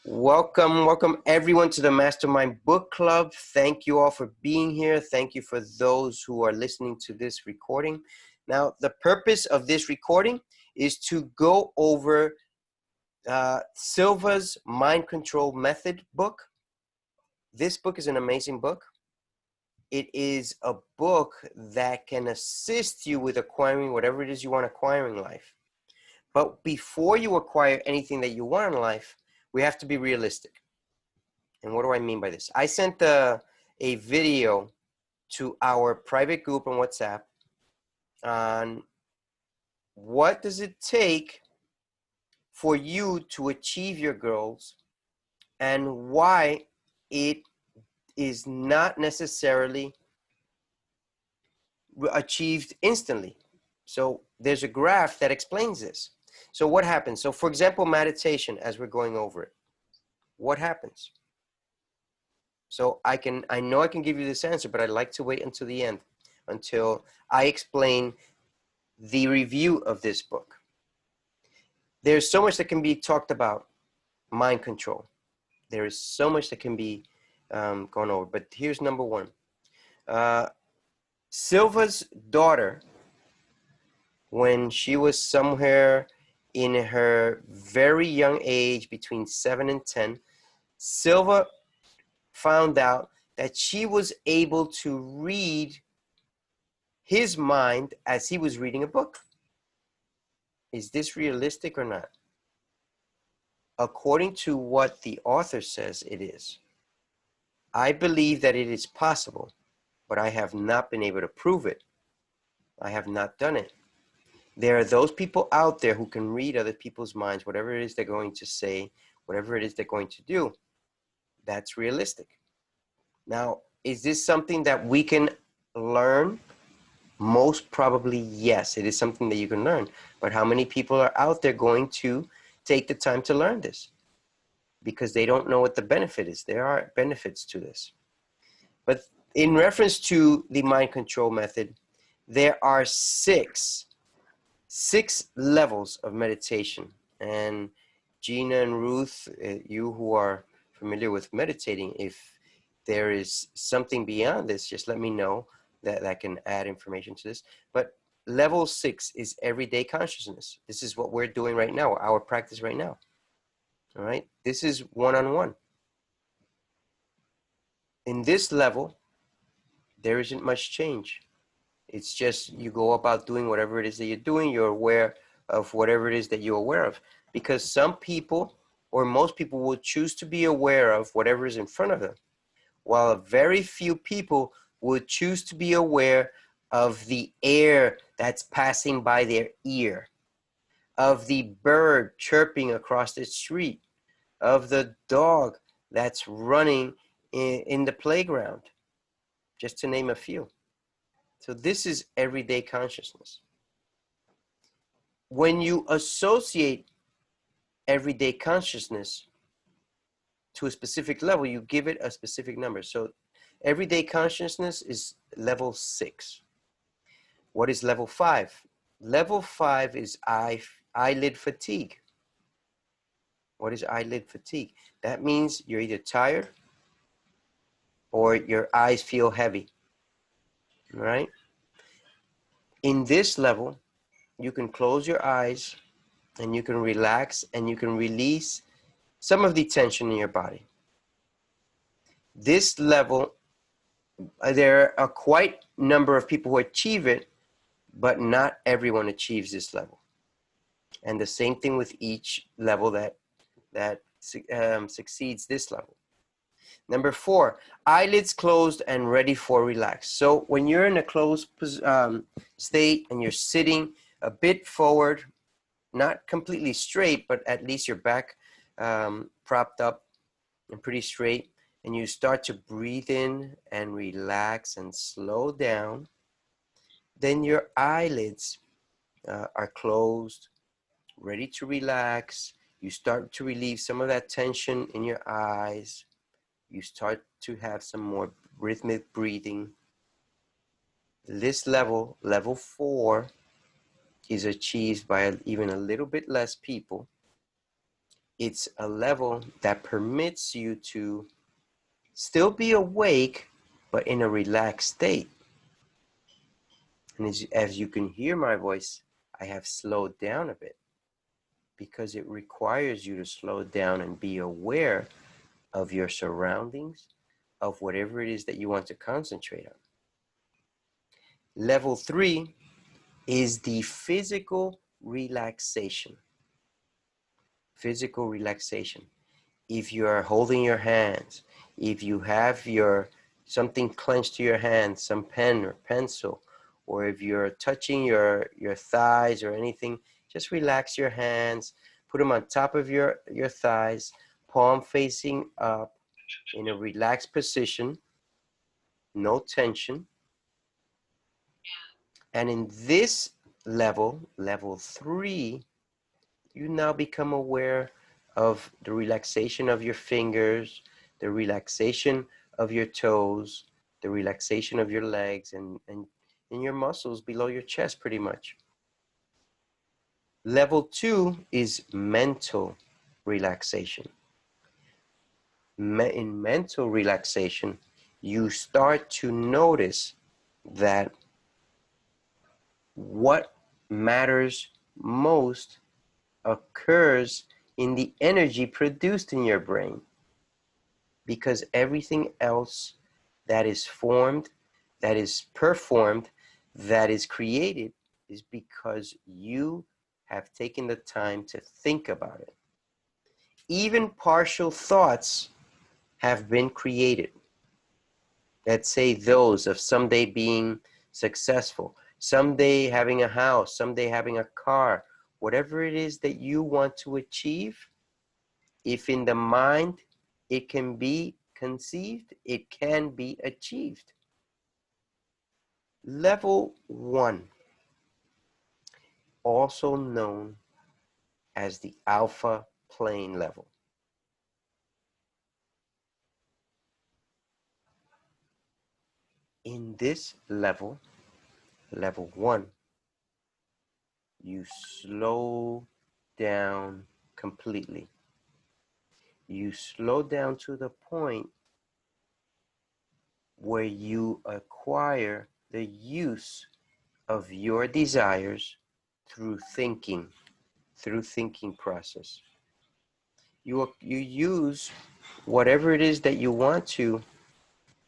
Welcome everyone to the Mastermind Book Club. Thank you all for being here. Thank you for those who are listening to this recording. Now, the purpose of this recording is to go over Silva's Mind Control Method book. This book is an amazing book. It is a book that can assist you with acquiring whatever it is you want to acquire in life. But before you acquire anything that you want in life, we have to be realistic. And what do I mean by this? I sent a video to our private group on WhatsApp on what does it take for you to achieve your goals and why it is not necessarily achieved instantly. So there's a graph that explains this. So what happens? So for example, meditation, as we're going over it, what happens? So I know I can give you this answer, but I'd like to wait until the end, until I explain the review of this book. There's so much that can be talked about mind control. There is so much that can be gone over, but here's number one. Silva's daughter, when she was somewhere in her very young age, between 7 and 10, Silva found out that she was able to read his mind as he was reading a book. Is this realistic or not? According to what the author says, it is. I believe that it is possible, but I have not been able to prove it. I have not done it. There are those people out there who can read other people's minds, whatever it is they're going to say, whatever it is they're going to do. That's realistic. Now, is this something that we can learn? Most probably, yes, it is something that you can learn. But how many people are out there going to take the time to learn this? Because they don't know what the benefit is. There are benefits to this. But in reference to the mind control method, there are six levels of meditation. And Gina and Ruth, you who are familiar with meditating, if there is something beyond this, just let me know that can add information to this. But level 6 is everyday consciousness. This is what we're doing right now, our practice right now. All right, this is one-on-one. In this level, there isn't much change. It's just you go about doing whatever it is that you're doing. You're aware of whatever it is that you're aware of. Because some people, or most people, will choose to be aware of whatever is in front of them, while very few people would choose to be aware of the air that's passing by their ear, of the bird chirping across the street, of the dog that's running in the playground, just to name a few. So this is everyday consciousness. When you associate everyday consciousness to a specific level, you give it a specific number. So everyday consciousness is level 6. What is level 5? Level 5 is eyelid fatigue. What is eyelid fatigue? That means you're either tired or your eyes feel heavy, right? In this level, you can close your eyes and you can relax and you can release some of the tension in your body. This level, there are quite a number of people who achieve it, but not everyone achieves this level. And the same thing with each level that succeeds this level. Number 4, eyelids closed and ready for relax. So when you're in a closed state and you're sitting a bit forward, not completely straight, but at least your back propped up and pretty straight, and you start to breathe in and relax and slow down, then your eyelids are closed, ready to relax. You start to relieve some of that tension in your eyes. You start to have some more rhythmic breathing. This level, level 4, is achieved by even a little bit less people. It's a level that permits you to still be awake, but in a relaxed state. And as you can hear my voice, I have slowed down a bit because it requires you to slow down and be aware of your surroundings, of whatever it is that you want to concentrate on. Level 3 is the physical relaxation. Physical relaxation. If you are holding your hands, if you have something clenched to your hand, some pen or pencil, or if you're touching your thighs or anything, just relax your hands, put them on top of your thighs, palm facing up in a relaxed position, no tension. And in this level, level 3, you now become aware of the relaxation of your fingers, the relaxation of your toes, the relaxation of your legs, and your muscles below your chest, pretty much. Level 2 is mental relaxation. In mental relaxation, you start to notice that what matters most occurs in the energy produced in your brain, because everything else that is formed, that is performed, that is created is because you have taken the time to think about it. Even partial thoughts have been created. Let's say those of someday being successful, someday having a house, someday having a car, whatever it is that you want to achieve, if in the mind it can be conceived, it can be achieved. Level 1, also known as the alpha plane level. In this level, level 1, you slow down completely. You slow down to the point where you acquire the use of your desires through thinking process. You use whatever it is that you want to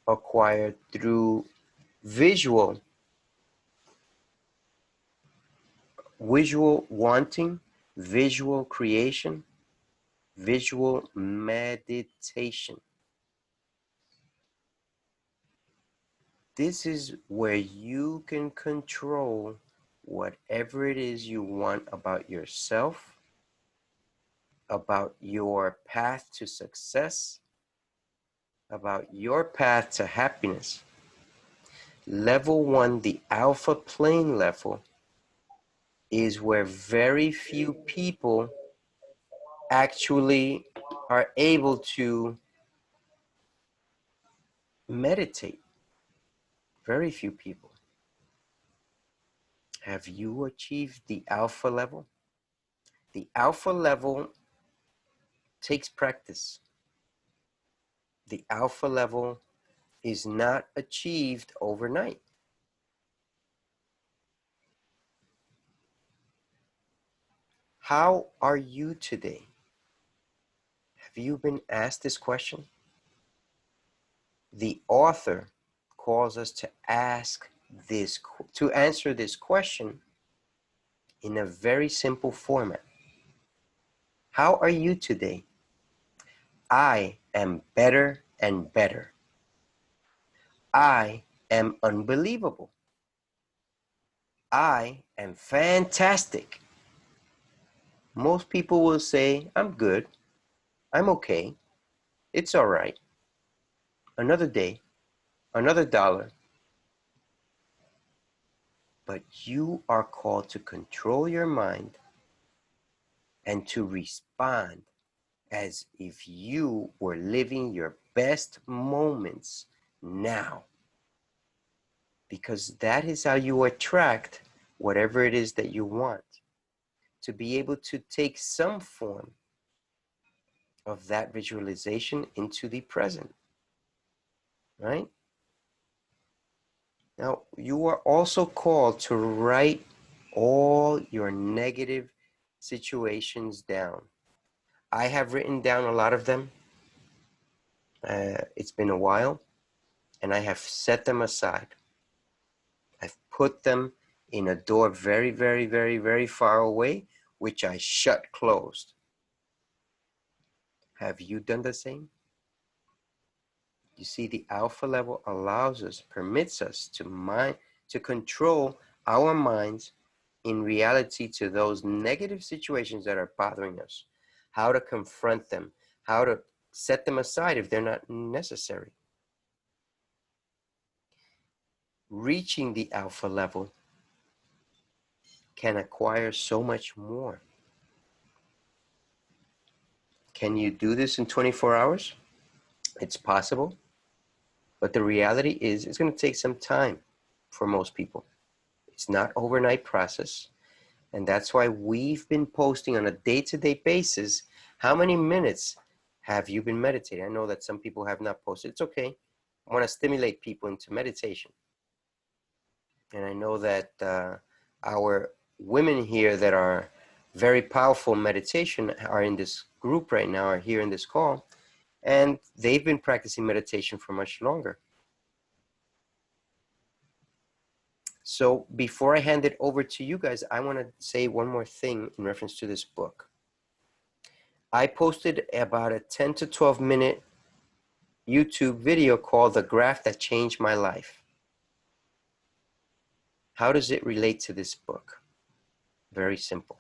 acquire through visual wanting, visual creation, visual meditation. This is where you can control whatever it is you want about yourself, about your path to success, about your path to happiness. Level 1, the alpha plane level, is where very few people actually are able to meditate. Very few people. Have you achieved the alpha level? The alpha level takes practice. The alpha level is not achieved overnight. How are you today? Have you been asked this question? The author calls us to answer this question in a very simple format. How are you today? I am better and better. I am unbelievable. I am fantastic. Most people will say, I'm good. I'm okay. It's all right. Another day, another dollar. But you are called to control your mind and to respond as if you were living your best moments now. Because that is how you attract whatever it is that you want. To be able to take some form of that visualization into the present, right? Now, you are also called to write all your negative situations down. I have written down a lot of them. It's been a while, and I have set them aside. I've put them in a door very, very, very, very far away, which I shut closed. Have you done the same? You see, the alpha level allows us, permits us to control our minds in reality to those negative situations that are bothering us, how to confront them, how to set them aside if they're not necessary. Reaching the alpha level can acquire so much more. Can you do this in 24 hours? It's possible, but the reality is it's going to take some time for most people. It's not an overnight process, and that's why we've been posting on a day-to-day basis. How many minutes have you been meditating? I know that some people have not posted. It's okay. I want to stimulate people into meditation. And I know that our women here that are very powerful in meditation are in this group right now, are here in this call, and they've been practicing meditation for much longer. So before I hand it over to you guys, I want to say one more thing in reference to this book. I posted about a 10 to 12 minute YouTube video called The Graph That Changed My Life. How does it relate to this book? Very simple.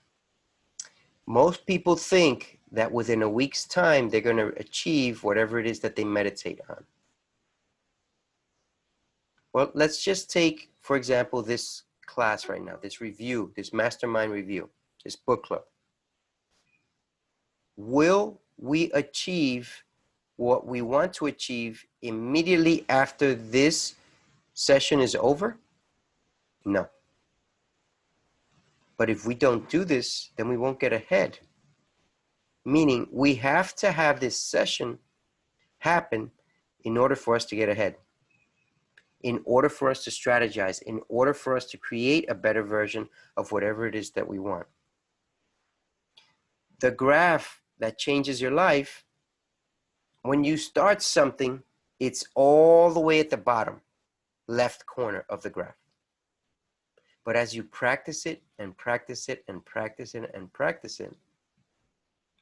Most people think that within a week's time, they're going to achieve whatever it is that they meditate on. Well, let's just take, for example, this class right now, this review, this mastermind review, this book club. Will we achieve what we want to achieve immediately after this session is over? No. But if we don't do this, then we won't get ahead. Meaning we have to have this session happen in order for us to get ahead, in order for us to strategize, in order for us to create a better version of whatever it is that we want. The graph that changes your life, when you start something, it's all the way at the bottom, left corner of the graph. But as you practice it and practice it and practice it and practice it,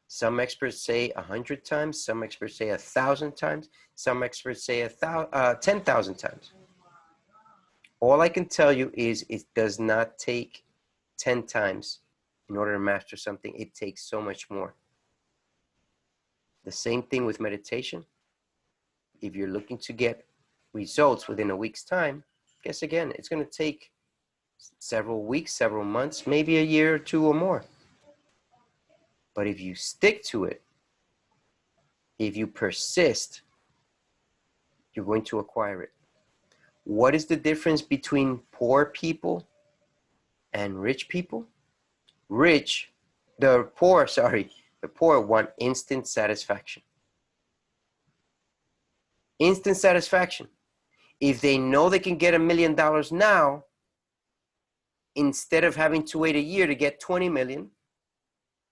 some experts say 100 times, some experts say 1,000 times, some experts say 10,000 times. All I can tell you is it does not take 10 times in order to master something. It takes so much more. The same thing with meditation. If you're looking to get results within a week's time, guess again, it's going to take several weeks, several months, maybe a year or two or more. But if you stick to it, if you persist, you're going to acquire it. What is the difference between poor people and rich people? The poor want instant satisfaction. Instant satisfaction. If they know they can get $1 million now, instead of having to wait a year to get 20 million,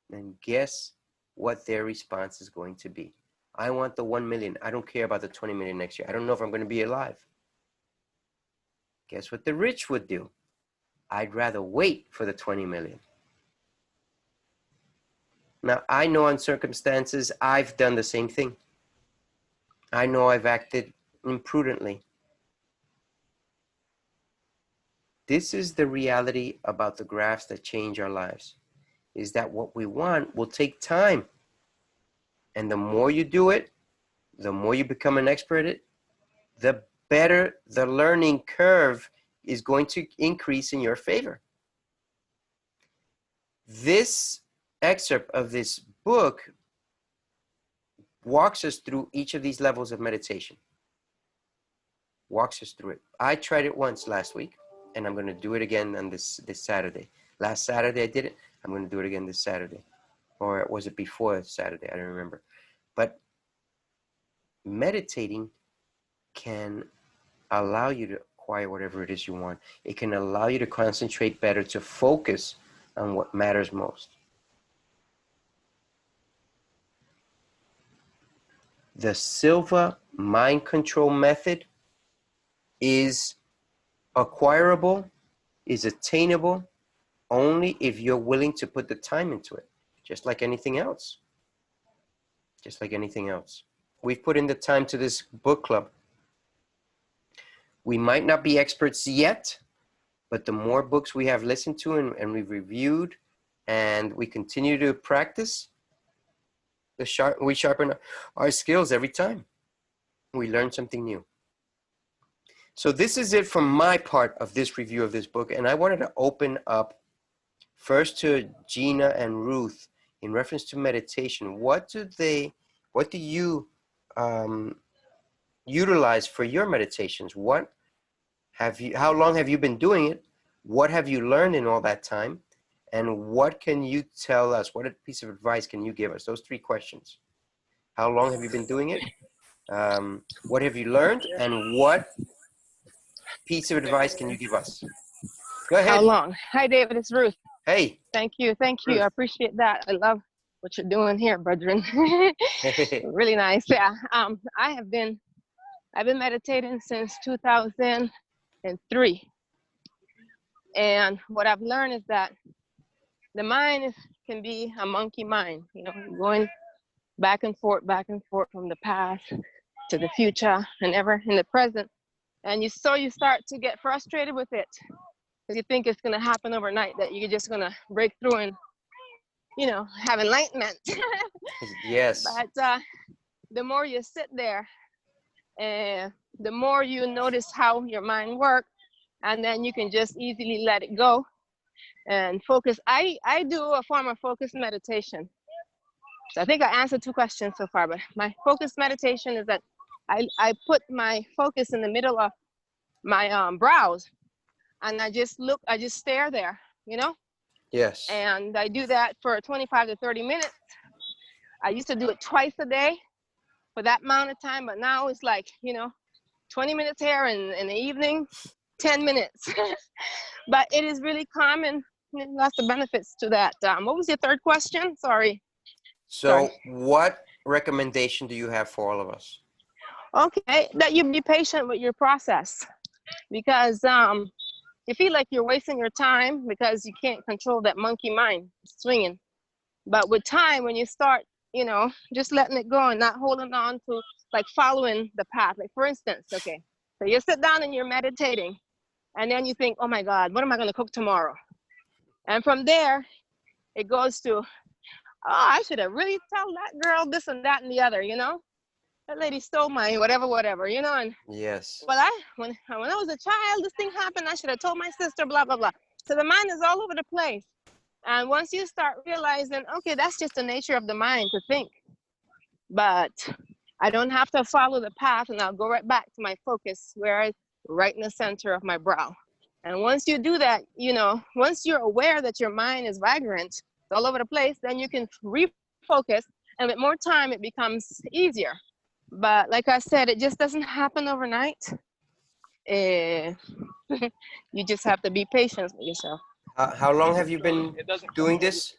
then guess what their response is going to be? I want the 1 million. I don't care about the 20 million next year. I don't know if I'm going to be alive. Guess what the rich would do? I'd rather wait for the 20 million. Now, I know on circumstances, I've done the same thing. I know I've acted imprudently. This is the reality about the graphs that change our lives, is that what we want will take time. And the more you do it, the more you become an expert at it, the better the learning curve is going to increase in your favor. This excerpt of this book walks us through each of these levels of meditation. Walks us through it. I tried it once last week, and I'm going to do it again on this Saturday. Last Saturday I did it. I'm going to do it again this Saturday. Or was it before Saturday? I don't remember. But meditating can allow you to acquire whatever it is you want. It can allow you to concentrate better, to focus on what matters most. The Silva mind control method is acquirable, is attainable only if you're willing to put the time into it, just like anything else. Just like anything else. We've put in the time to this book club. We might not be experts yet, but the more books we have listened to and we've reviewed and we continue to practice, we sharpen our skills every time. We learn something new. So this is it from my part of this review of this book. And I wanted to open up first to Gina and Ruth in reference to meditation. What do you utilize for your meditations? How long have you been doing it? What have you learned in all that time? And what can you tell us? What piece of advice can you give us? Those 3 questions. How long have you been doing it? What have you learned? And what piece of advice can you give us? Go ahead. How long? Hi, David. It's Ruth. Hey. Thank you. Thank you. Ruth. I appreciate that. I love what you're doing here, brethren. Really nice. Yeah. I've been meditating since 2003. And what I've learned is that the mind can be a monkey mind, going back and forth from the past to the future and ever in the present. And you start to get frustrated with it because you think it's going to happen overnight, that you're just going to break through and, have enlightenment. Yes. But the more you sit there, the more you notice how your mind works, and then you can just easily let it go and focus. I do a form of focused meditation. So I think I answered 2 questions so far, but my focused meditation is that I put my focus in the middle of my brows, and I just stare there, Yes. And I do that for 25 to 30 minutes. I used to do it twice a day for that amount of time, but now it's like, 20 minutes here and in the evening, 10 minutes. But it is really calming. Lots of benefits to that. What was your 3rd question? Sorry. So what recommendation do you have for all of us? Okay, that you be patient with your process, because you feel like you're wasting your time because you can't control that monkey mind swinging. But with time, when you start, just letting it go and not holding on to, like, following the path. Like, for instance, okay, so you sit down and you're meditating, and then you think, oh my God, what am I going to cook tomorrow? And from there, it goes to, oh, I should have really told that girl this and that and the other, That lady stole my whatever, and yes. Well, when I was a child, this thing happened. I should have told my sister, blah, blah, blah. So the mind is all over the place. And once you start realizing, okay, that's just the nature of the mind to think. But I don't have to follow the path, and I'll go right back to my focus, right in the center of my brow. And once you do that, once you're aware that your mind is vagrant, it's all over the place, then you can refocus. And with more time, it becomes easier. But like I said, it just doesn't happen overnight. You just have to be patient with yourself. How long have you been doing this?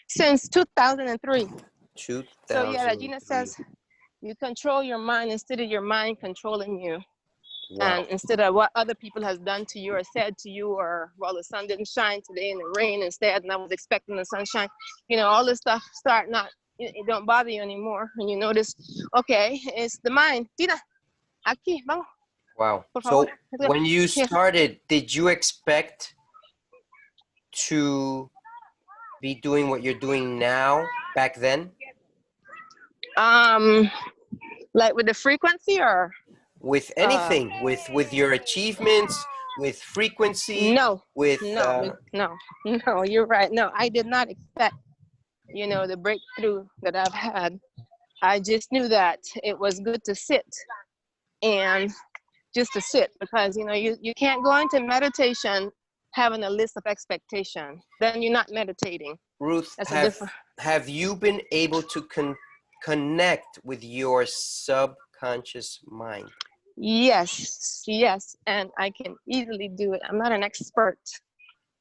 Since 2003. 2003. So yeah, like Gina says, you control your mind instead of your mind controlling you. Wow. And instead of what other people has done to you or said to you, or, well, the sun didn't shine today and it rained instead, and I was expecting the sunshine, all this stuff it don't bother you anymore. And you notice, okay, it's the mind. Gina, aquí, vamos. Wow. So when you started, did you expect to be doing what you're doing now back then? Like with the frequency, or with anything, with your achievements, with frequency? No, with no, you're right. No, I did not expect, the breakthrough that I've had. I just knew that it was good to sit, and just to sit, because you can't go into meditation having a list of expectation. Then you're not meditating. Ruth, That's have you been able to connect with your subconscious mind. Yes, yes, and I can easily do it. I'm not an expert,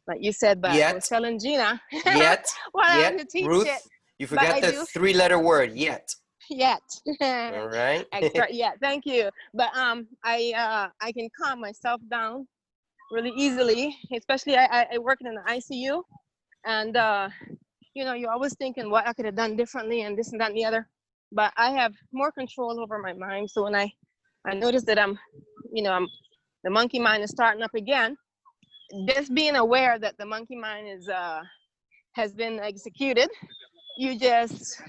like you said, but I was Yet, telling Gina yet, when I was yet, to teach it, Ruth, you but forgot I the do three-letter word, yet. yet. All right. Expert, yeah, thank you. But I can calm myself down really easily, especially I work in the ICU, and you know, you're always thinking what I could have done differently and this and that and the other, but I have more control over my mind. So when I notice that the monkey mind is starting up again, just being aware that the monkey mind is has been executed, you just,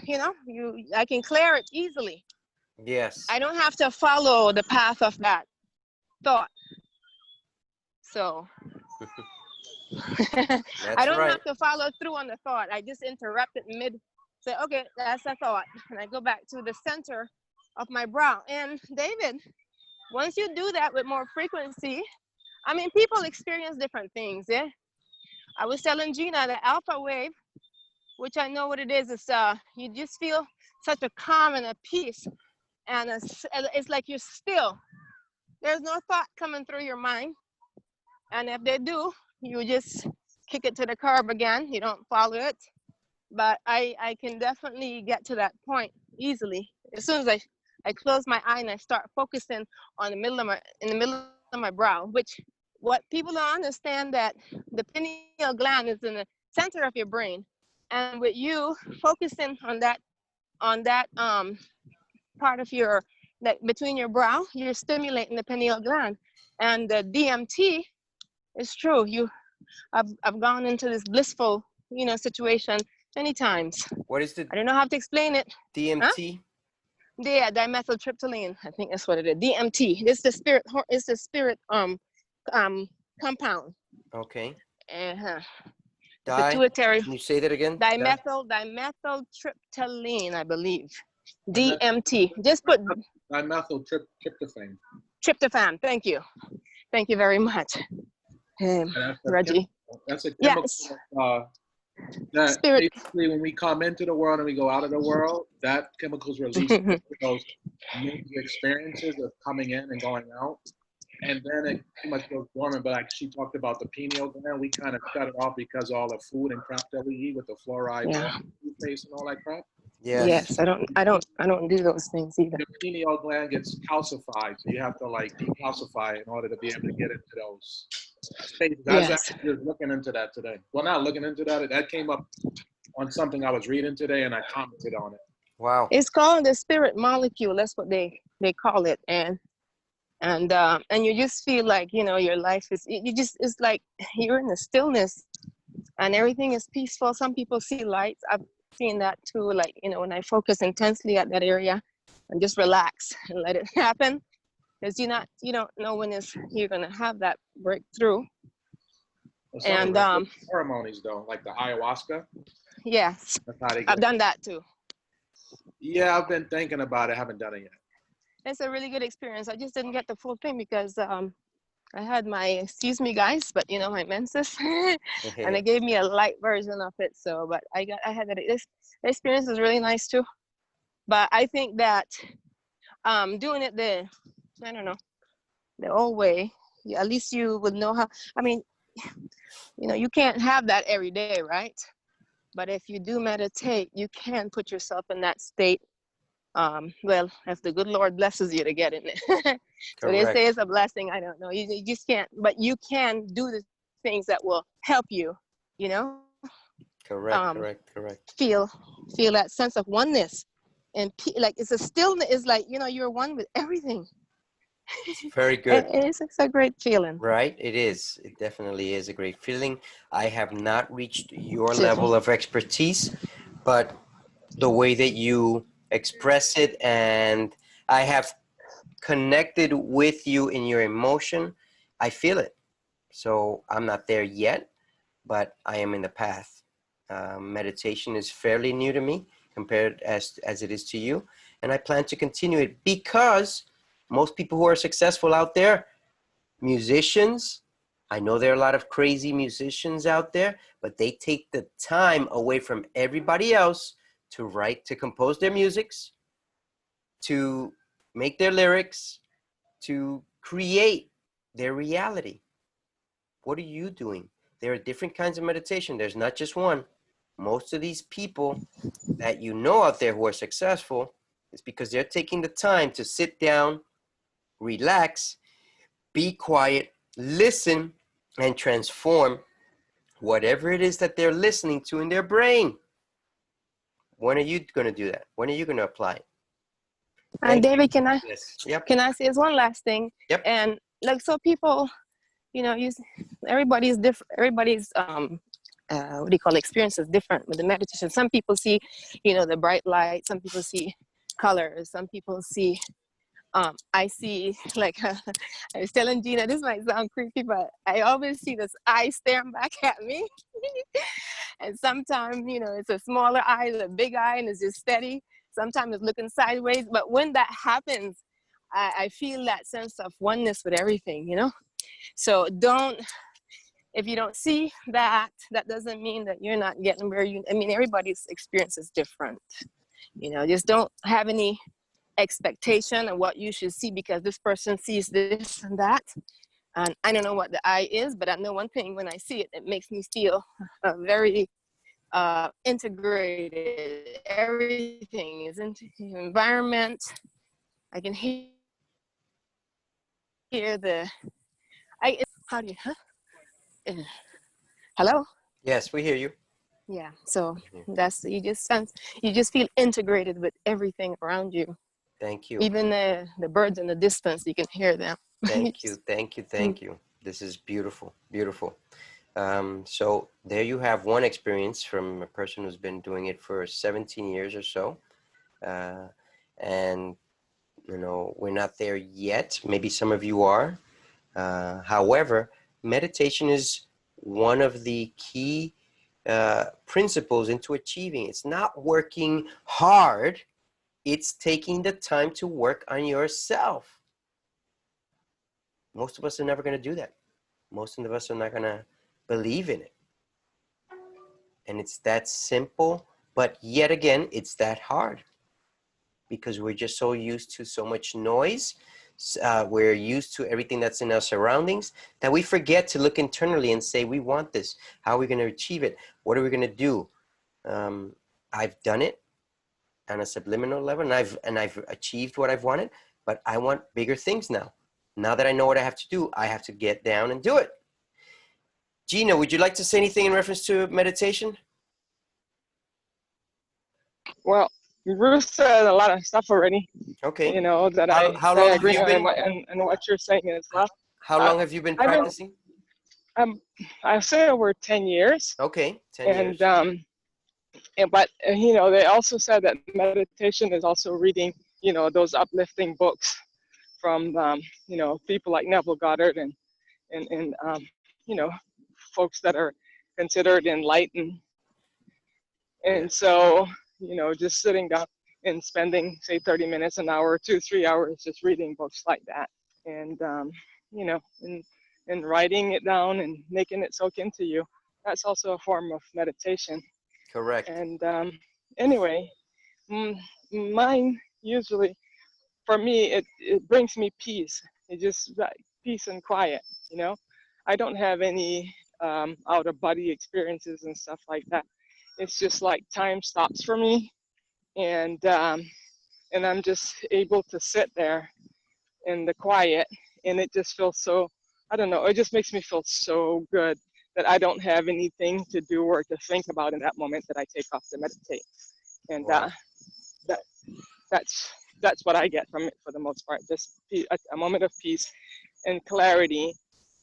I can clear it easily. Yes. I don't have to follow the path of that thought. So I don't right. have to follow through on the thought. I just interrupt it mid, say, okay, that's a thought. And I go back to the center of my brow. And David, once you do that with more frequency, I mean, people experience different things, yeah? I was telling Gina the alpha wave, which I know what it is you just feel such a calm and a peace. And it's like you're still. There's no thought coming through your mind. And if they do, you just kick it to the curb again. You don't follow it. But I can definitely get to that point easily. As soon as I close my eye and I start focusing on in the middle of my brow, which what people don't understand, that the pineal gland is in the center of your brain. And with you focusing on that part of your, like between your brow, you're stimulating the pineal gland. And the DMT is true. I've gone into this blissful, situation many times. What is the I don't know how to explain it. DMT? Huh? Yeah, dimethyltryptamine. I think that's what it is. DMT. It's the spirit. It's the spirit compound. Okay. Uh-huh. Pituitary. Can you say that again? Dimethyltryptamine, I believe. DMT. Just put Dimethyltryptophan. tryptophan. Thank you. Thank you very much, Reggie. That's a chemical. Yes. That Spirit. basically, when we come into the world and we go out of the world, that chemical's released those major experiences of coming in and going out. And then it pretty much goes dormant. But like she talked about the pineal gland, we kind of cut it off because of all the food and crap that we eat with the fluoride, toothpaste and all that crap. Yes. I don't do those things either. The pineal gland gets calcified, so you have to like decalcify in order to be able to get into those spaces. I was actually just looking into that today. Well, not looking into that. That came up on something I was reading today, and I commented on it. Wow. It's called the spirit molecule. That's what they call it. And you just feel like, your life is, it's like you're in the stillness and everything is peaceful. Some people see lights. I've seen that too. Like, when I focus intensely at that area and just relax and let it happen, because you don't know when you're going to have that breakthrough. Well, and ceremonies though, like the ayahuasca. Yes, I've done that too. Yeah, I've been thinking about it. I haven't done it yet. It's a really good experience. I just didn't get the full thing because I had my, excuse me guys, but my menses and they gave me a light version of it. So, but I had that. This experience was really nice too. But I think that doing it the old way, at least you would know how. I mean, you can't have that every day, right? But if you do meditate, you can put yourself in that state. Well, if the good Lord blesses you to get in it. So they say it's a blessing. I don't know. You just can't, but you can do the things that will help you, Correct. Feel that sense of oneness. And like it's a stillness. It's like, you're one with everything. Very good. It's a great feeling. Right? It is. It definitely is a great feeling. I have not reached your level of expertise, but the way that you express it, and I have connected with you in your emotion, I feel it. So I'm not there yet, but I am in the path. Meditation is fairly new to me compared as it is to you, and I plan to continue it because most people who are successful out there, musicians, I know there are a lot of crazy musicians out there, but they take the time away from everybody else to write, to compose their musics, to make their lyrics, to create their reality. What are you doing? There are different kinds of meditation. There's not just one. Most of these people that you know out there who are successful is because they're taking the time to sit down, relax, be quiet, listen, and transform whatever it is that they're listening to in their brain. When are you going to do that? When are you going to apply it? And David, Yes. Yep. can I say this one last thing? Yep. And like, so people, you know, everybody's different. Everybody's what do you call it, experience is different with the meditation. Some people see, you know, the bright light. Some people see colors. Some people see. I see, like, I was telling Gina, this might sound creepy, but I always see this eye staring back at me. And sometimes, you know, it's a smaller eye, a big eye, and it's just steady. Sometimes it's looking sideways. But when that happens, I feel that sense of oneness with everything, you know? So if you don't see that, that doesn't mean that you're not getting where I mean, everybody's experience is different. You know, just don't have any expectation of what you should see because this person sees this and that. And I don't know what the eye is, but I know one thing: when I see it, it makes me feel very integrated. Everything is into the environment. I can hear how do you, hello? Yes, we hear you. Yeah, so that's, you just feel integrated with everything around you. Thank you. Even the birds in the distance, you can hear them. Thank you. Thank you. Thank you. This is beautiful. Beautiful. So there you have one experience from a person who's been doing it for 17 years or so. And, you know, we're not there yet. Maybe some of you are. However, meditation is one of the key principles into achieving. It's not working hard. It's taking the time to work on yourself. Most of us are never going to do that. Most of us are not going to believe in it. And it's that simple, but yet again, it's that hard because we're just so used to so much noise. We're used to everything that's in our surroundings that we forget to look internally and say, we want this. How are we going to achieve it? What are we going to do? I've done it on a subliminal level, and I've achieved what I've wanted, but I want bigger things now. Now that I know what I have to do, I have to get down and do it. Gina, would you like to say anything in reference to meditation? Well, Bruce said a lot of stuff already. Okay. You know, that How I long agree have you been, and what you're saying as well. how long have you been practicing? I say over 10 years. Okay, 10 years. But you know, they also said that meditation is also reading, you know, those uplifting books from you know, people like Neville Goddard and you know, folks that are considered enlightened. And so, you know, just sitting down and spending, say, 30 minutes, an hour, 2-3 hours, just reading books like that, and you know, and writing it down and making it soak into you. That's also a form of meditation. Correct. And anyway, mine usually, for me, it brings me peace. It just peace and quiet. You know, I don't have any out of body experiences and stuff like that. It's just like time stops for me, and I'm just able to sit there in the quiet, and it just feels so, I don't know, it just makes me feel so good that I don't have anything to do or to think about in that moment that I take off to meditate. And Wow. that's what I get from it for the most part, just a moment of peace and clarity.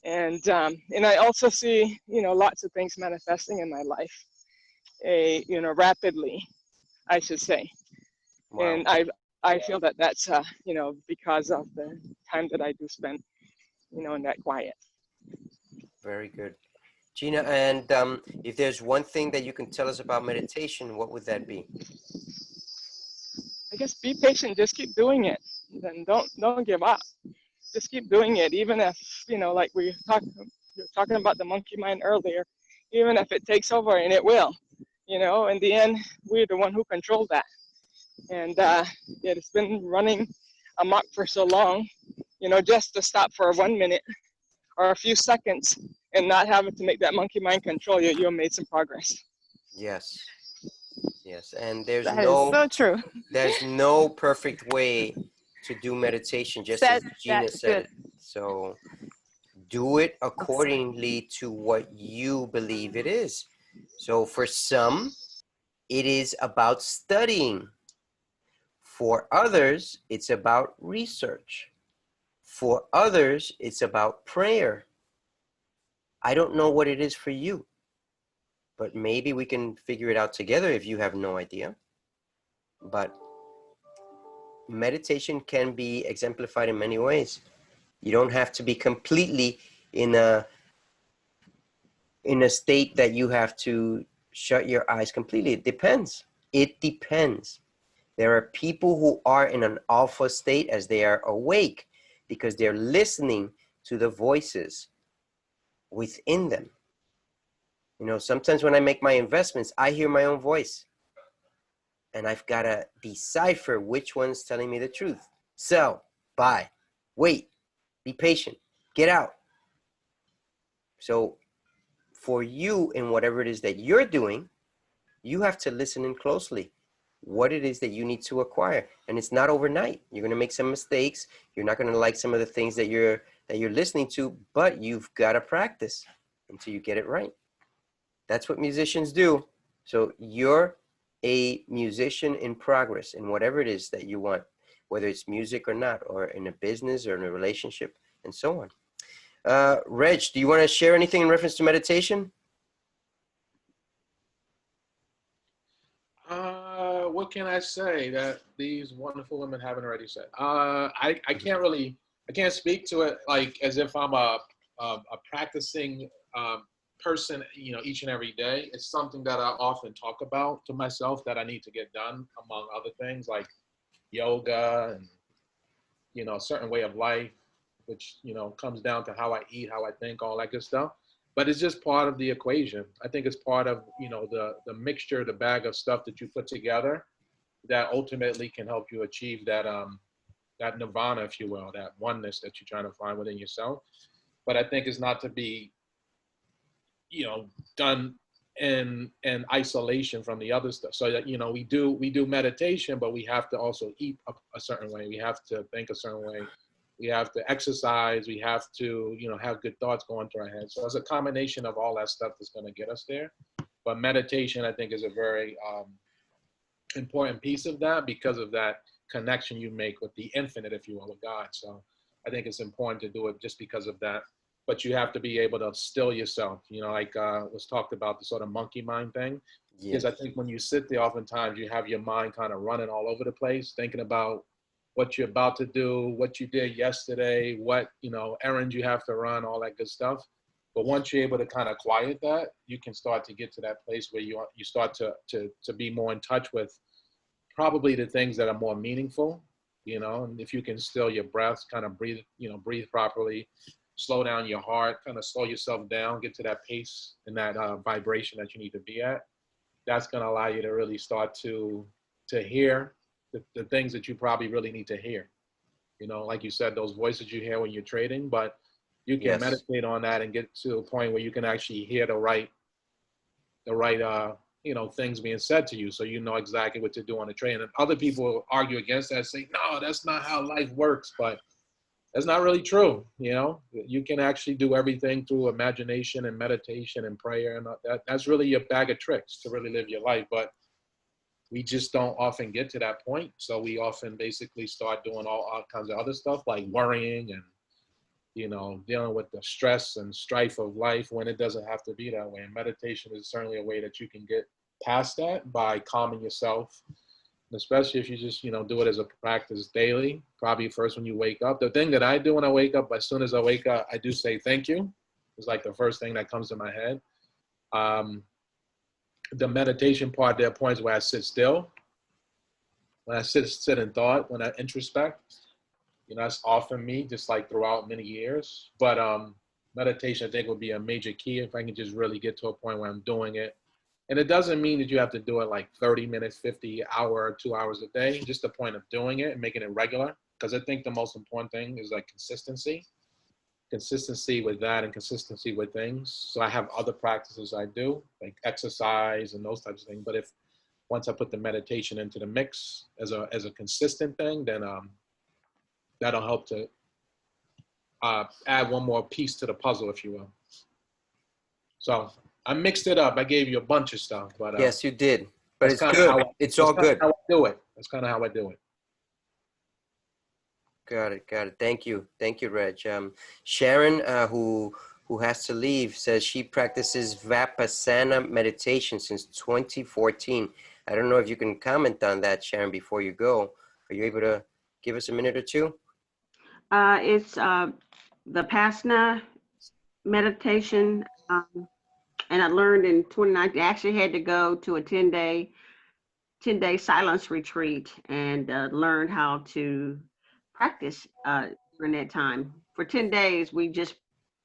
And I also see, you know, lots of things manifesting in my life, you know, rapidly, I should say. Wow. And I feel that that's, you know, because of the time that I do spend, you know, in that quiet. Very good. Gina, and if there's one thing that you can tell us about meditation, what would that be? I guess be patient, just keep doing it, and don't give up. Just keep doing it, even if, you know, like you were talking about the monkey mind earlier, even if it takes over, and it will. you know, in the end, we're the one who control that. And it's been running amok for so long, you know, just to stop for 1 minute or a few seconds and not having to make that monkey mind control you, you made some progress. Yes. Yes. And there's That is so true. no perfect way to do meditation, just as Gina That's said good. it. So do it accordingly to what you believe it is. So for some, it is about studying. For others, it's about research. For others, it's about prayer. I don't know what it is for you, but maybe we can figure it out together if you have no idea. But meditation can be exemplified in many ways. You don't have to be completely in a state that you have to shut your eyes completely. It depends. It depends. There are people who are in an alpha state as they are awake because they're listening to the voices within them. You know, sometimes when I make my investments, I hear my own voice. And I've got to decipher which one's telling me the truth. Sell, buy, wait, be patient, get out. So for you in whatever it is that you're doing, you have to listen in closely what it is that you need to acquire. And it's not overnight. You're going to make some mistakes. You're not going to like some of the things that you're listening to, but you've got to practice until you get it right. That's what musicians do. So you're a musician in progress in whatever it is that you want, whether it's music or not, or in a business or in a relationship, and so on. Reg, do you want to share anything in reference to meditation? What can I say that these wonderful women haven't already said? I can't speak to it like as if I'm a practicing person, you know, each and every day. It's something that I often talk about to myself that I need to get done, among other things like yoga and, you know, a certain way of life, which, you know, comes down to how I eat, how I think, all that good stuff. But it's just part of the equation. I think it's part of, you know, the mixture, the bag of stuff that you put together that ultimately can help you achieve that that nirvana, if you will, that oneness that you're trying to find within yourself. But I think it's not to be, you know, done in isolation from the other stuff. So that, you know, we do meditation, but we have to also eat a certain way. We have to think a certain way. We have to exercise. We have to, you know, have good thoughts going through our heads. So it's a combination of all that stuff that's going to get us there. But meditation, I think, is a very important piece of that because of that connection you make with the infinite, if you will, with God. So I think it's important to do it just because of that. But you have to be able to still yourself, you know, like was talked about the sort of monkey mind thing. Yes. Because I think when you sit there, oftentimes you have your mind kind of running all over the place, thinking about what you're about to do, what you did yesterday, what, you know, errands you have to run, all that good stuff. But once you're able to kind of quiet that, you can start to get to that place where you start to be more in touch with probably the things that are more meaningful, you know. And if you can still your breath, kind of breathe, you know, breathe properly, slow down your heart, kind of slow yourself down, get to that pace and that vibration that you need to be at. That's going to allow you to really start to hear the things that you probably really need to hear. You know, like you said, those voices you hear when you're trading, but you can meditate on that and get to a point where you can actually hear the right you know, things being said to you, so you know exactly what to do on the trade. And other people argue against that, say, no, that's not how life works. But that's not really true. You know, you can actually do everything through imagination and meditation and prayer, and that's really your bag of tricks to really live your life. But we just don't often get to that point. So we often basically start doing all kinds of other stuff like worrying and, you know, dealing with the stress and strife of life when it doesn't have to be that way. And meditation is certainly a way that you can get past that by calming yourself, especially if you just, you know, do it as a practice daily, probably first when you wake up. The thing that I do when I wake up, as soon as I wake up, I do say thank you. It's like the first thing that comes to my head. The meditation part, there are points where I sit still. When I sit in thought, when I introspect, you know, that's often me, just like throughout many years. But meditation, I think, would be a major key if I can just really get to a point where I'm doing it And it doesn't mean that you have to do it like 30 minutes, 50 hour, 2 hours a day. Just the point of doing it and making it regular. Because I think the most important thing is like consistency. Consistency with that and consistency with things. So I have other practices I do, like exercise and those types of things. But if once I put the meditation into the mix as a consistent thing, then that'll help to add one more piece to the puzzle, if you will. So I mixed it up. I gave you a bunch of stuff, but yes, you did. But it's kinda good. It's all good. How I do it. That's kind of how I do it. Got it. Got it. Thank you. Thank you, Reg. Sharon, who has to leave, says she practices Vipassana meditation since 2014. I don't know if you can comment on that, Sharon, before you go. Are you able to give us a minute or two? It's the Vipassana meditation, and I learned in 2019. I actually had to go to a 10-day silence retreat and learn how to practice during that time. For 10 days, we just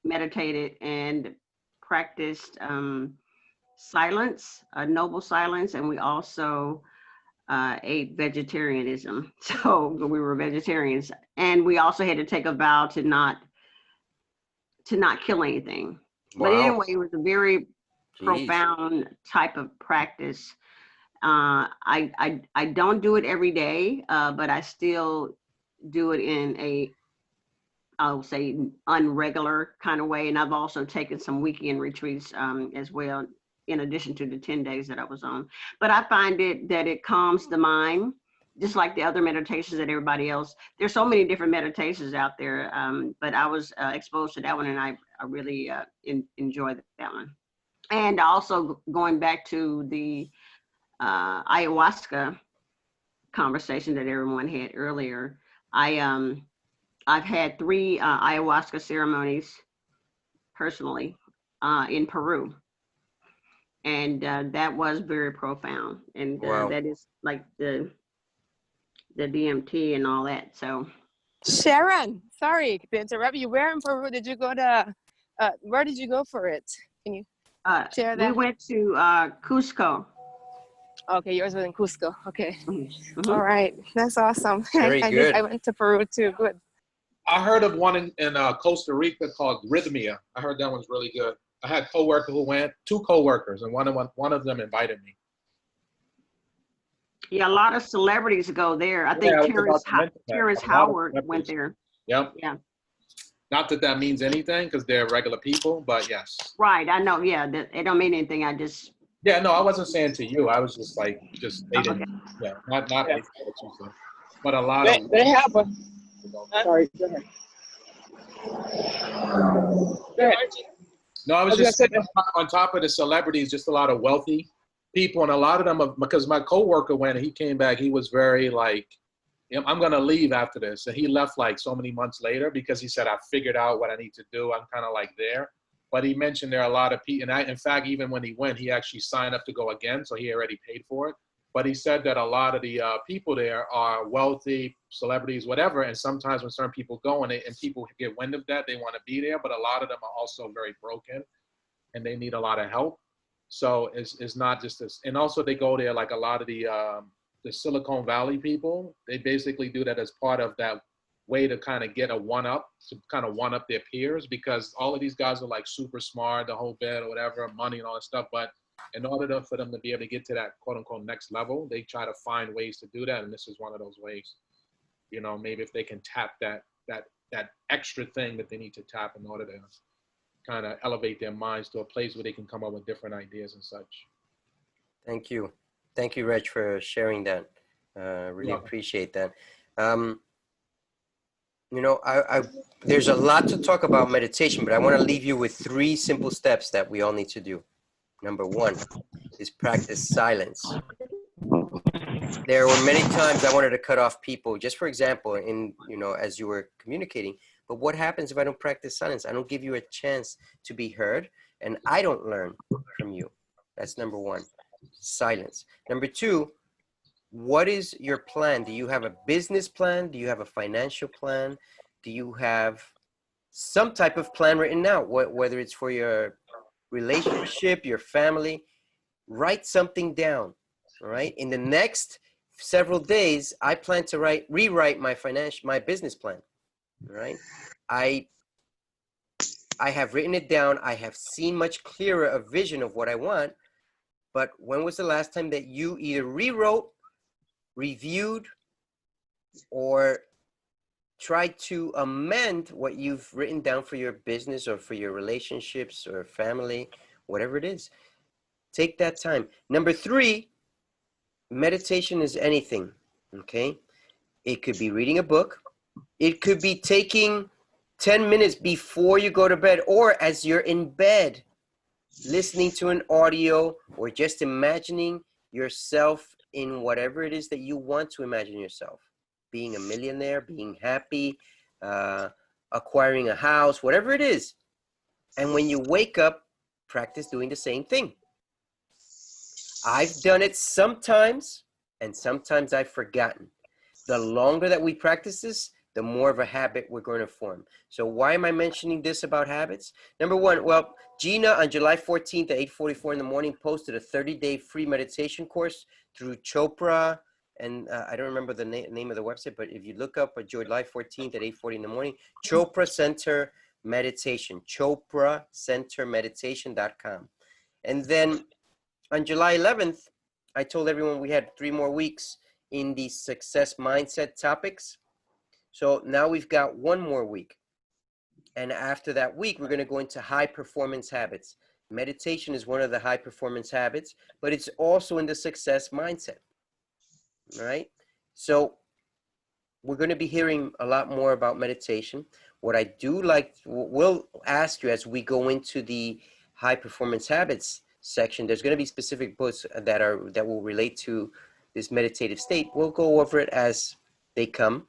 meditated and practiced silence, noble silence, and we also ate vegetarianism. So we were vegetarians, and we also had to take a vow to not kill anything. Wow. But anyway, it was a very Jeez. profound type of practice. I don't do it every day, but I still do it in a, I'll say, unregular kind of way. And I've also taken some weekend retreats as well, in addition to the 10 days that I was on. But I find that it calms the mind, just like the other meditations that everybody else. There's so many different meditations out there, but I was exposed to that one, and I really enjoyed that one. And also going back to the ayahuasca conversation that everyone had earlier, I've had 3 ayahuasca ceremonies personally in Peru, and that was very profound. And Wow. that is like the DMT and all that. So Sharon, sorry to interrupt you. Where in Peru did you go to? Where did you go for it? Can you share that? we went to Cusco. Okay, yours was in Cusco. Okay. Mhm. All right. That's awesome. Very good. I went to Peru too. Good. I heard of one in Costa Rica called Rhythmia. I heard that one's really good. I had a coworker who went, 2 coworkers, and one of them invited me. Yeah, a lot of celebrities go there. I think Yeah, I was about to mention that. Terrence A lot of Howard went celebrities. there. Yep. Yeah. Not that that means anything, because they're regular people, but yes. Right. I know. Yeah. It don't mean anything. I just. Yeah, no, I wasn't saying to you. I was just like, stating, Okay. yeah, not what you said. But a lot of. They have a. Sorry. Go ahead. Go ahead. No, I was gonna just say saying, on top of the celebrities, just a lot of wealthy people, and a lot of them, because my coworker went and he came back, he was very like, I'm going to leave after this. And he left like so many months later because he said, I figured out what I need to do. I'm kind of like there. But he mentioned there are a lot of people, and in fact, even when he went, he actually signed up to go again, so he already paid for it. But he said that a lot of the people there are wealthy, celebrities, whatever, and sometimes when certain people go and people get wind of that, they want to be there, but a lot of them are also very broken, and they need a lot of help. So it's not just this. And also they go there, like a lot of the Silicon Valley people, they basically do that as part of that way to kind of get a one-up, to kind of one-up their peers, because all of these guys are like super smart, the whole bit or whatever, money and all that stuff. But in order for them to be able to get to that quote unquote next level, they try to find ways to do that. And this is one of those ways, you know, maybe if they can tap that extra thing that they need to tap in order to kind of elevate their minds to a place where they can come up with different ideas and such. Thank you. Thank you, Reg, for sharing that. Really appreciate that. You know, there's a lot to talk about meditation, but I want to leave you with 3 simple steps that we all need to do. Number 1 is practice silence. There were many times I wanted to cut off people, just for example, as you were communicating. But what happens if I don't practice silence? I don't give you a chance to be heard, and I don't learn from you. That's number 1, silence. Number 2, what is your plan? Do you have a business plan? Do you have a financial plan? Do you have some type of plan written out, whether it's for your relationship, your family? write something down. All right. In the next several days, I plan to rewrite my business plan. All right. I have written it down. I have seen much clearer a vision of what I want. But when was the last time that you either rewrote, reviewed, or tried to amend what you've written down for your business or for your relationships or family, whatever it is? Take that time. Number 3, meditation is anything, okay? It could be reading a book. It could be taking 10 minutes before you go to bed or as you're in bed, listening to an audio or just imagining yourself in whatever it is that you want to imagine yourself. Being a millionaire, being happy, acquiring a house, whatever it is. And when you wake up, practice doing the same thing. I've done it sometimes, and sometimes I've forgotten. The longer that we practice this, the more of a habit we're going to form. So why am I mentioning this about habits? Number 1, well, Gina on July 14th at 8:44 in the morning posted a 30-day free meditation course through Chopra. And I don't remember the name of the website, but if you look up July 14th at 8:40 in the morning, Chopra Center Meditation, chopracentermeditation.com. And then on July 11th, I told everyone we had 3 more weeks in the success mindset topics. So now we've got 1 more week. And after that week, we're going to go into high performance habits. Meditation is one of the high performance habits, but it's also in the success mindset. All right. So we're going to be hearing a lot more about meditation. What I do like, we'll ask you as we go into the high performance habits section, there's going to be specific books that will relate to this meditative state. We'll go over it as they come.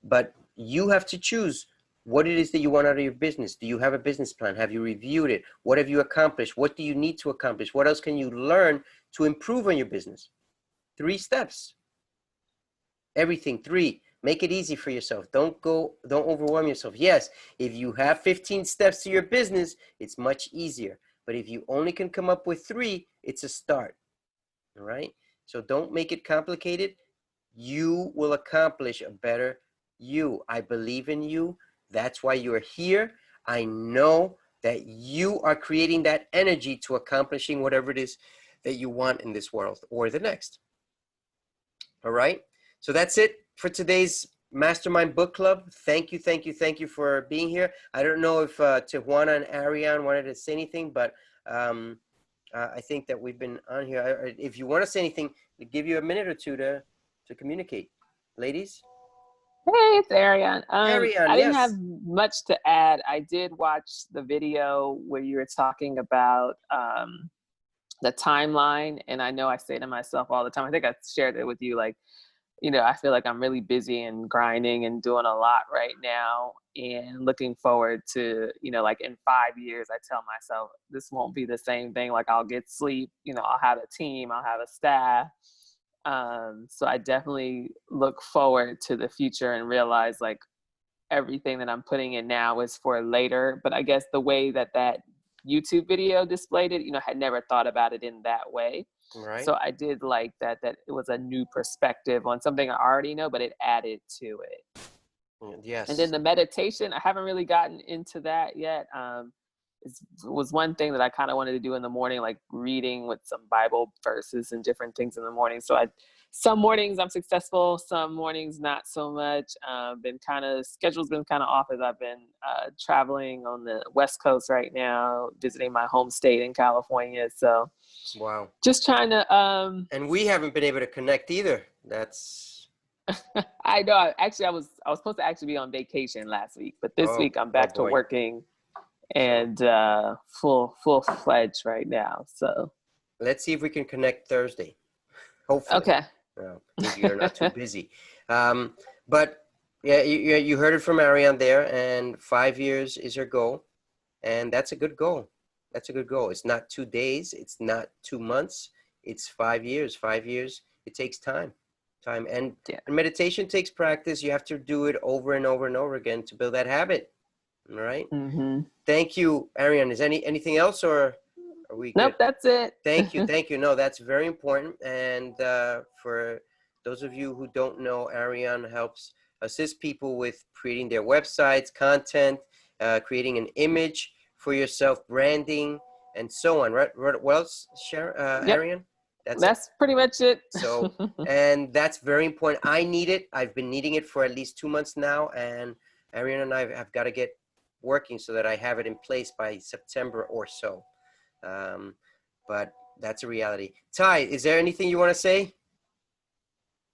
But you have to choose what it is that you want out of your business. Do you have a business plan? Have you reviewed it? What have you accomplished? What do you need to accomplish? What else can you learn to improve on your business? 3 steps. Everything. 3. Make it easy for yourself. Don't overwhelm yourself. Yes, if you have 15 steps to your business, it's much easier. But if you only can come up with 3, it's a start. All right? So don't make it complicated. You will accomplish a better you. I believe in you. That's why you're here. I know that you are creating that energy to accomplishing whatever it is that you want in this world or the next. All right. So that's it for today's Mastermind Book Club. Thank you for being here. I don't know if Tijuana and Ariane wanted to say anything, but I think that we've been on here. If you want to say anything, I'll give you a minute or 2 to communicate. Ladies? Hey, it's Ariane. Ariane, I didn't yes. have much to add. I did watch the video where you were talking about the timeline, and I know I say to myself all the time, I think I shared it with you, like, you know, I feel like I'm really busy and grinding and doing a lot right now and looking forward to, you know, like in 5 years, I tell myself this won't be the same thing. Like I'll get sleep, you know, I'll have a team, I'll have a staff. So I definitely look forward to the future and realize like everything that I'm putting in now is for later. But I guess the way that YouTube video displayed it, you know, I had never thought about it in that way. Right. So I did like that it was a new perspective on something I already know, but it added to it. Yes. And then the meditation, I haven't really gotten into that yet. It was one thing that I kind of wanted to do in the morning, like reading with some Bible verses and different things in the morning. So some mornings I'm successful, some mornings not so much. Schedule's been kind of off as I've been traveling on the West Coast right now, visiting my home state in California. So wow, just trying to. And we haven't been able to connect either. That's. I know. I was supposed to actually be on vacation last week, but this week I'm back to working. And full-fledged right now. So let's see if we can connect Thursday. Hopefully. Okay. If you're not too busy. But yeah, you heard it from Ariane there, and 5 years is her goal. And that's a good goal. That's a good goal. It's not 2 days. It's not 2 months. It's 5 years. 5 years, it takes time. And meditation takes practice. You have to do it over and over and over again to build that habit. All right. Mm-hmm. Thank you, Ariane. Is anything else, or Are we Nope, good? that's it. Thank you. Thank you. No, that's very important. And for those of you who don't know, Ariane helps assist people with creating their websites, content, creating an image for yourself, branding, and so on. Right? What else, Yep. Ariane? That's pretty much it. So, and that's very important. I need it. I've been needing it for at least 2 months now. And Ariane and I have got to get working so that I have it in place by September or so. But that's a reality. Ty, is there anything you want to say?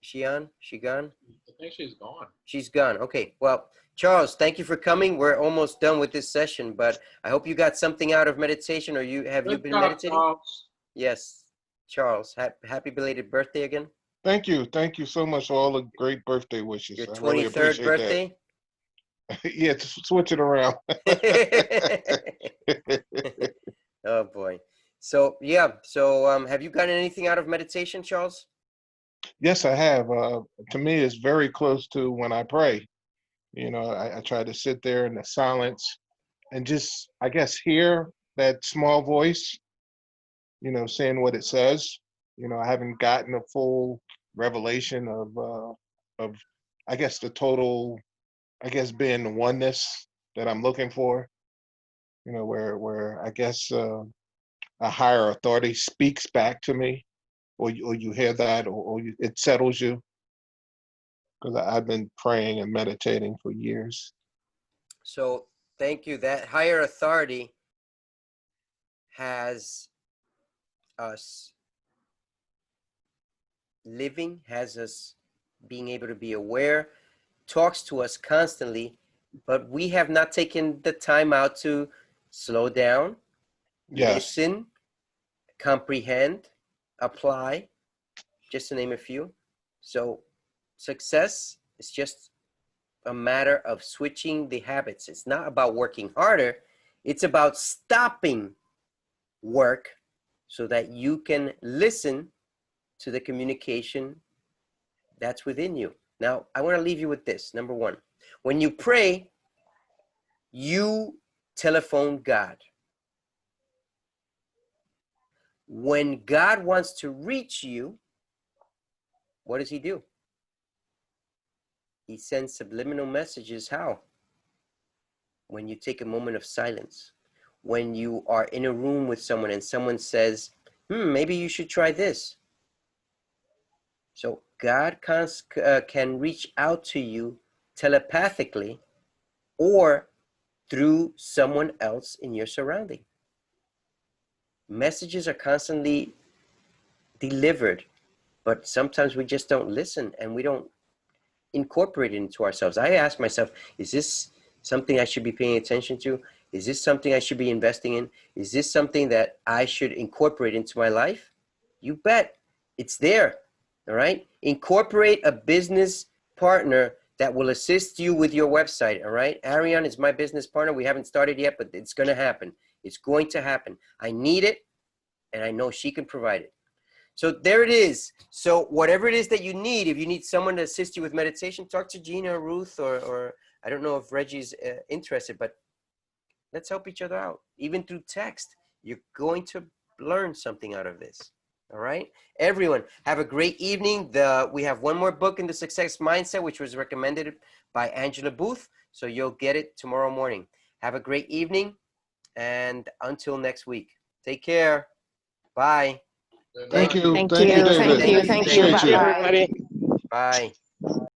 She on? She gone? I think she's gone. She's gone. Okay. Well, Charles, thank you for coming. We're almost done with this session, but I hope you got something out of meditation, or you been meditating? Charles. Yes. Charles, happy belated birthday again. Thank you. Thank you so much for all the great birthday wishes. Your I really 23rd appreciate birthday? that. Yeah, switch it around. Oh boy. So yeah. So have you gotten anything out of meditation, Charles? Yes, I have. To me, it's very close to when I pray. You know, I try to sit there in the silence and just, I guess, hear that small voice, you know, saying what it says. You know, I haven't gotten a full revelation of, I guess, the total, I guess, being the oneness that I'm looking for. You know, where I guess a higher authority speaks back to me, or you hear that, or it settles you. Because I've been praying and meditating for years. So thank you. That higher authority has us living, has us being able to be aware, talks to us constantly, but we have not taken the time out to slow down, Yes. listen, comprehend, apply, just to name a few. So success is just a matter of switching the habits. It's not about working harder. It's about stopping work so that you can listen to the communication that's within you. Now, I want to leave you with this. Number one, when you pray, you telephone God. When God wants to reach you, what does he do? He sends subliminal messages. How? When you take a moment of silence. When you are in a room with someone and someone says, maybe you should try this. So God can reach out to you telepathically or through someone else in your surrounding. Messages are constantly delivered, but sometimes we just don't listen and we don't incorporate it into ourselves. I ask myself, is this something I should be paying attention to? Is this something I should be investing in? Is this something that I should incorporate into my life? You bet. It's there. All right. Incorporate a business partner that will assist you with your website. All right. Ariane is my business partner. We haven't started yet, but it's going to happen. It's going to happen. I need it, and I know she can provide it. So there it is. So whatever it is that you need, if you need someone to assist you with meditation, talk to Gina or Ruth, or I don't know if Reggie's interested, but let's help each other out. Even through text, you're going to learn something out of this. All right. Everyone, have a great evening. We have one more book in the Success Mindset, which was recommended by Angela Booth. So you'll get it tomorrow morning. Have a great evening. And until next week, take care. Bye. Thank you. Thank Thank you. you, David. Thank you. Thank you. Appreciate you. Bye. Everybody. Bye.